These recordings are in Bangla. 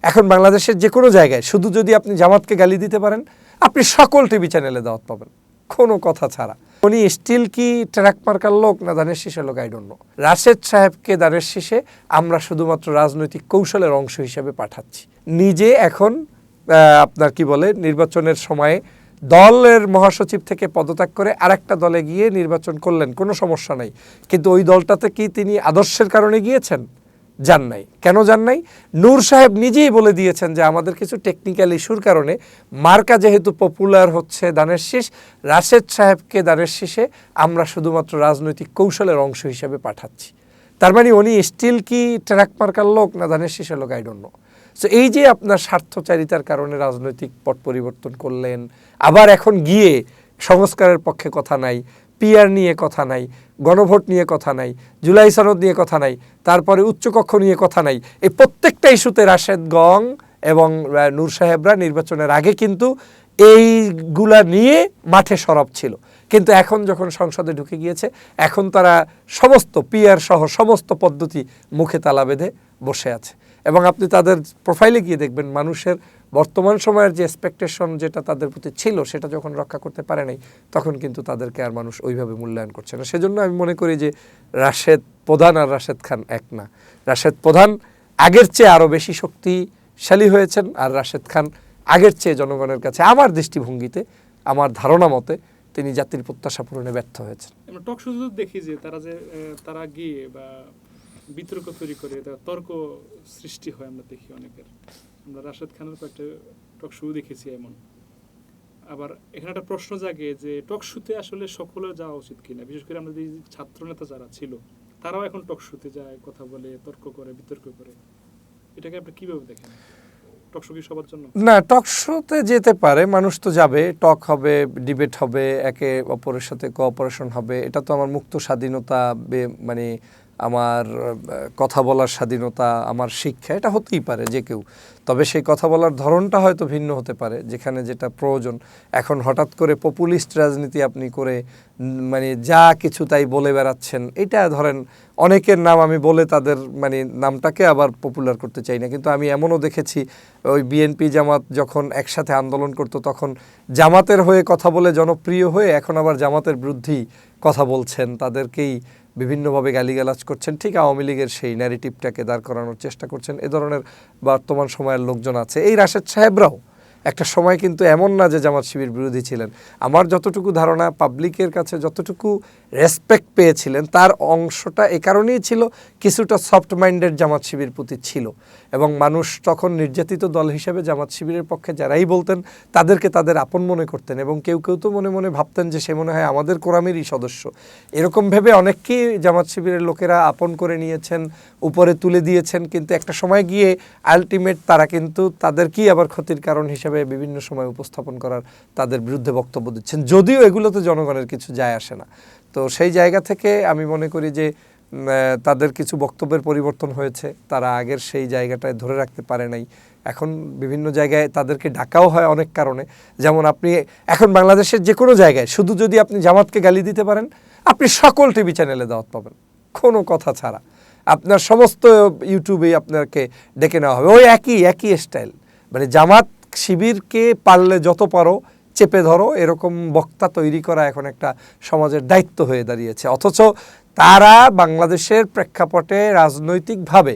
এখন বাংলাদেশের যে কোনো জায়গায় শুধু যদি আপনি জামাতকে গালি দিতে পারেন, আপনি সকল টিভি চ্যানেলে দাওয়াত পাবেন, কোনো কথা ছাড়া। উনি স্টিল কি ট্রাক মার্কার লোক না ধানের শীষের লোক, আই ডোন্ট নো। রাশেদ সাহেবকে ধানের শীষে আমরা শুধুমাত্র রাজনৈতিক কৌশলের অংশ হিসেবে পাঠাচ্ছি। নিজে এখন আপনার কি বলে নির্বাচনের সময়ে দলের মহাসচিব থেকে পদত্যাগ করে আরেকটা দলে গিয়ে নির্বাচন করলেন, কোনো সমস্যা নাই। কিন্তু ওই দলটাতে কি তিনি আদর্শের কারণে গিয়েছেন? যান নাই। কেন যান নাই? নূর সাহেব নিজেই বলে দিয়েছেন যে আমাদের কিছু টেকনিক্যাল ইস্যুর কারণে মার্কা যেহেতু পপুলার হচ্ছে ধানের শীষ, রাশেদ সাহেবকে ধানের শীষে আমরা শুধুমাত্র রাজনৈতিক কৌশলের অংশ হিসেবে পাঠাচ্ছি। তার মানে উনি স্টিল কি ট্রাক মার্কার লোক না ধানের শীষের লোক, আই ডোন্ট নো। সো এই যে আপনার স্বার্থচারিতার কারণে রাজনৈতিক পট পরিবর্তন করলেন, আবার এখন গিয়ে সংস্কারের পক্ষে কথা নাই, পিআর নিয়ে কথা নাই, গণভোট নিয়ে কথা নাই, জুলাই সনদ নিয়ে কথা নাই, তারপরে উচ্চকক্ষ নিয়ে কথা নাই। এই প্রত্যেকটা ইস্যুতে রাশেদ গং এবং নূর সাহেবরা নির্বাচনের আগে কিন্তু এইগুলা নিয়ে মাঠে সরব ছিল। কিন্তু এখন যখন সংসদে ঢুকে গিয়েছে, এখন তারা সমস্ত পিআর সহ সমস্ত পদ্ধতি মুখে তালা বেঁধে বসে আছে। এবং আপনি তাদের প্রোফাইলে গিয়ে দেখবেন মানুষের বর্তমান সময়ের যে এক্সপেকটেশন যেটা তাদের প্রতি ছিল সেটা যখন রক্ষা করতে পারে নাই, তখন কিন্তু তাদেরকে আর মানুষ ওইভাবে মূল্যায়ন করছে না। সেজন্য আমি মনে করি যে রাশেদ প্রধান আর রাশেদ খান এক না। রাশেদ প্রধান আগের চেয়ে আরও বেশি শক্তিশালী হয়েছেন, আর রাশেদ খান আগের চেয়ে জনগণের কাছে আমার দৃষ্টিভঙ্গিতে, আমার ধারণা মতে তিনি জাতির প্রত্যাশা পূরণে ব্যর্থ হয়েছেন। টক শো দেখি যে তারা গিয়ে বা বিতর্ক তৈরি করে, তর্ক সৃষ্টি হয়, আমরা দেখি অনেকের। আমরা রাশেদ খানের কয়েকটা টক শো দেখেছি এমন। আবার এখানে একটা প্রশ্ন জাগে যে টক শোতে আসলে সকলের যাওয়া উচিত কিনা, বিশেষ করে আমাদের ছাত্র নেতা যারা ছিল তারাও এখন টক শোতে যায়, কথা বলে, তর্ক করে, বিতর্ক করে। এটাকে আপনি কিভাবে দেখেন? টক শো কি সবার জন্য? না, টক শোতে যেতে পারে, মানুষ তো যাবে, টক হবে, ডিবেট হবে, একে অপরের সাথে কোঅপারেশন হবে। এটা তো আমার মুক্ত স্বাধীনতা, মানে আমার কথা বলার স্বাধীনতা, আমার শিক্ষা, এটা হতেই পারে যে কেউ। তবে সেই কথা বলার ধরনটা হয়তো ভিন্ন হতে পারে, যেখানে যেটা প্রয়োজন। এখন হঠাৎ করে পপুলিস্ট রাজনীতি আপনি করে মানে যা কিছু তাই বলে বেড়াচ্ছেন, এটা ধরেন অনেকের নাম আমি বলে তাদের মানে নামটাকে আবার পপুলার করতে চাই না, কিন্তু আমি এমনও দেখেছি ওই বিএনপি জামাত যখন একসাথে আন্দোলন করতো তখন জামাতের হয়ে কথা বলে জনপ্রিয় হয়ে এখন আবার জামাতের বিরুদ্ধেই কথা বলছেন, তাদেরকেই বিভিন্নভাবে গালিগালাজ করছেন। ঠিক আওয়ামী লীগের সেই ন্যারেটিভটাকে দাঁড় করানোর চেষ্টা করছেন। এ ধরনের বর্তমান সময়ের লোকজন আছে। এই রাশেদ সাহেবরাও একটা সময় কিন্তু এমন না যে জামাত শিবির বিরোধী ছিলেন। আমার যতটুকু ধারণা, পাবলিকের কাছে যতটুকু রেসপেক্ট পেয়েছিলেন তার অংশটা এ কারণেই ছিল কিছুটা সফট মাইন্ডেড জামাত শিবির প্রতি ছিল, এবং মানুষ তখন নির্যাতিত দল হিসেবে জামাত শিবিরের পক্ষে যারাই বলতেন তাদেরকে তাদের আপন মনে করতেন, এবং কেউ কেউ তো মনে মনে ভাবতেন যে সে মনে হয় আমাদের কোরামেরই সদস্য। এরকম ভেবে অনেককেই জামাত শিবিরের লোকেরা আপন করে নিয়েছেন, উপরে তুলে দিয়েছেন। কিন্তু একটা সময় গিয়ে আলটিমেট তারা কিন্তু তাদেরকেই আবার ক্ষতির কারণ হিসেবে বিভিন্ন সময় উপস্থাপন করার তাদের বিরুদ্ধে বক্তব্য দিচ্ছেন, যদিও এগুলোতে জনগণের কিছু যায় আসে না। তো সেই জায়গা থেকে আমি মনে করি যে তাদের কিছু বক্তব্যের পরিবর্তন হয়েছে, তারা আগের সেই জায়গাটায় ধরে রাখতে পারে নাই। এখন বিভিন্ন জায়গায় তাদেরকে ডাকাও হয় অনেক কারণে। যেমন আপনি এখন বাংলাদেশের যে কোনো জায়গায় শুধু যদি আপনি জামাতকে গালি দিতে পারেন, আপনি সকল টিভি চ্যানেলে দাওয়াত পাবেন, কোনো কথা ছাড়া। আপনার সমস্ত ইউটিউবেই আপনাকে ডেকে নেওয়া হবে, ওই একই স্টাইল। মানে জামাত শিবিরকে পারলে যত পারো চেপে ধরো, এরকম বক্তা তৈরি করা এখন একটা সমাজের দায়িত্ব হয়ে দাঁড়িয়েছে। অথচ তারা বাংলাদেশের প্রেক্ষাপটে রাজনৈতিকভাবে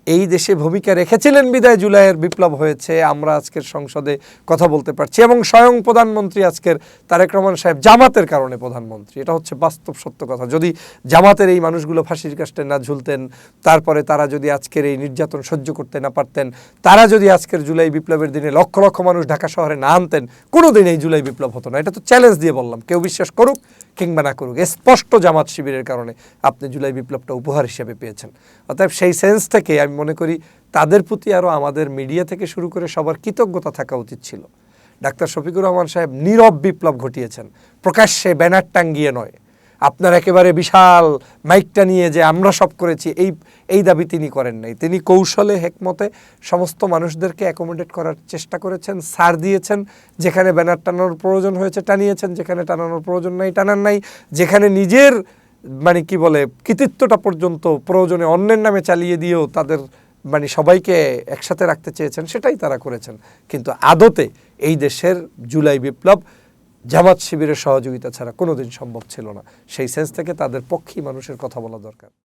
এই দেশে ভূমিকা রেখেছিলেন বিদায় জুলাইয়ের বিপ্লব হয়েছে, আমরা আজকের সংসদে কথা বলতে পারছি, এবং স্বয়ং প্রধানমন্ত্রী আজকের তারেক রহমান সাহেব জামাতের কারণে প্রধানমন্ত্রী। এটা হচ্ছে বাস্তব সত্য কথা। যদি জামাতের এই মানুষগুলো ফাঁসির কাস্টে না ঝুলতেন, তারপরে তারা যদি আজকের এই নির্যাতন সহ্য করতে না পারতেন, তারা যদি আজকের জুলাই বিপ্লবের দিনে লক্ষ লক্ষ মানুষ ঢাকা শহরে না আনতেন, কোনো দিন এই জুলাই বিপ্লব হতো না। এটা তো চ্যালেঞ্জ দিয়ে বললাম, কেউ বিশ্বাস করুক কিংবা না করুক, স্পষ্ট জামাত শিবিরের কারণে আপনি জুলাই বিপ্লবটা উপহার হিসেবে পেয়েছেন। অতএব সেই সেন্স থেকে আমি মনে করি তাদের প্রতি আরও আমাদের মিডিয়া থেকে শুরু করে সবার কৃতজ্ঞতা থাকা উচিত ছিল। ডাক্তার শফিকুর রহমান সাহেব নীরব বিপ্লব ঘটিয়েছেন, প্রকাশ্যে ব্যানার টাঙ্গিয়ে নয়। আপনার একেবারে বিশাল মাইকটা নিয়ে যে আমরা সব করেছি এই দাবি তিনি করেন নাই। তিনি কৌশলে হেকমতে সমস্ত মানুষদেরকে অ্যাকোমোডেট করার চেষ্টা করেছেন, ছাড় দিয়েছেন, যেখানে ব্যানার টানানোর প্রয়োজন হয়েছে টানিয়েছেন, যেখানে টানানোর প্রয়োজন নাই টানান নাই, যেখানে নিজের মানে কি বলে কৃতিত্বটা পর্যন্ত প্রয়োজনে অন্যের নামে চালিয়ে দিয়েও তাদের মানে সবাইকে একসাথে রাখতে চেয়েছেন, সেটাই তারা করেছেন। কিন্তু আদতে এই দেশের জুলাই বিপ্লব জামাত শিবিরের সহযোগিতা ছাড়া কোনোদিন সম্ভব ছিল না। সেই সেন্স থেকে তাদের পক্ষেই মানুষের কথা বলা দরকার।